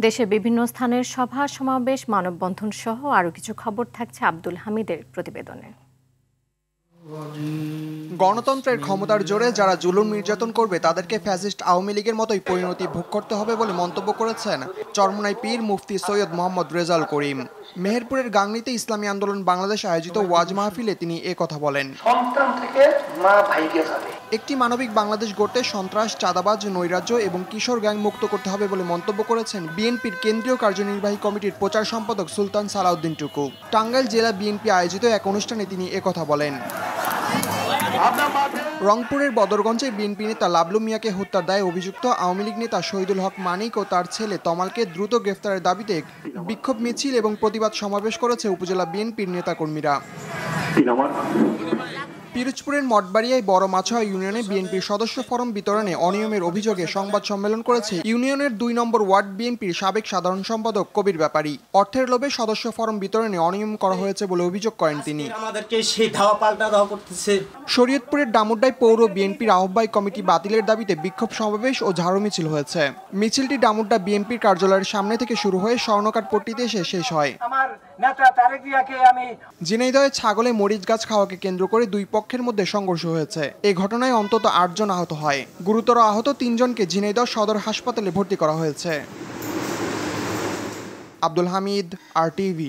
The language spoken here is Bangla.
দেশের বিভিন্ন স্থানের সভা সমাবেশ মানববন্ধন সহ আরও কিছু খবর থাকছে আব্দুল হামিদের প্রতিবেদনে। গণতন্ত্রের ক্ষমতার জোরে যারা জুলুম নির্যাতন করবে তাদেরকে ফ্যাসিস্ট আওয়ামী লীগের মতোই পরিণতি ভোগ করতে হবে বলে মন্তব্য করেছেন চরমোনাই পীর মুফতি সৈয়দ মোহাম্মদ রেজাউল করিম। মেহেরপুরের গাংনীতে ইসলামী আন্দোলন বাংলাদেশ আয়োজিত ওয়াজ মাহফিলে তিনি কথা বলেন। সন্তান থেকে মা ভাইকে যাবে। একটি মানবিক বাংলাদেশ গড়তে সন্ত্রাস, চাঁদাবাজ, নৈরাজ্য এবং কিশোর গ্যাং মুক্ত করতে হবে বলে মন্তব্য করেছেন বিএনপির কেন্দ্রীয় কার্যনির্বাহী কমিটির প্রচার সম্পাদক সুলতান সালাউদ্দিন টুকু। টাঙ্গাইল জেলা বিএনপি আয়োজিত এক অনুষ্ঠানে তিনি কথা বলেন। রংপুরের বদরগঞ্জে বিএনপি নেতা লাবলু মিয়াকে হত্যার দায়ে অভিযুক্ত আওয়ামী লীগ নেতা শহীদুল হক মানিক ও তার ছেলে তমালকে দ্রুত গ্রেফতারের দাবিতে বিক্ষোভ মিছিল এবং প্রতিবাদ সমাবেশ করেছে উপজেলা বিএনপির নেতাকর্মীরা। পিরোজপুরের মঠবাড়িয়ায় বড় মাছড়া ইউনিয়নে বিএনপির সদস্য ফরম বিতরণে অনিয়মের অভিযোগে সংবাদ সম্মেলন করেছে ইউনিয়নের ২ নম্বর ওয়ার্ড বিএনপির সাবেক সাধারণ সম্পাদক কবির ব্যাপারী। অর্থের লোভে সদস্য ফরম বিতরণে অনিয়ম করা হয়েছে বলে অভিযোগ করেন তিনি। শরীয়তপুরের ডামুড্ডায় পৌর বিএনপির আহ্বায়ক কমিটি বাতিলের দাবিতে বিক্ষোভ সমাবেশ ও ঝাড়ু মিছিল হয়েছে। মিছিলটি ডামুড্ডা বিএনপির কার্যালয়ের সামনে থেকে শুরু হয়ে স্বর্ণকার পট্টিতে এসে শেষ হয়। ঝিনাইদহে ছাগলে মরিচ গাছ খাওয়াকে কেন্দ্র করে দুই পক্ষের মধ্যে সংঘর্ষ হয়েছে। এই ঘটনায় অন্তত ৮ জন আহত হয়। গুরুতর আহত ৩ জনকে ঝিনাইদহ সদর হাসপাতালে ভর্তি করা হয়েছে। আব্দুল হামিদ, RTV।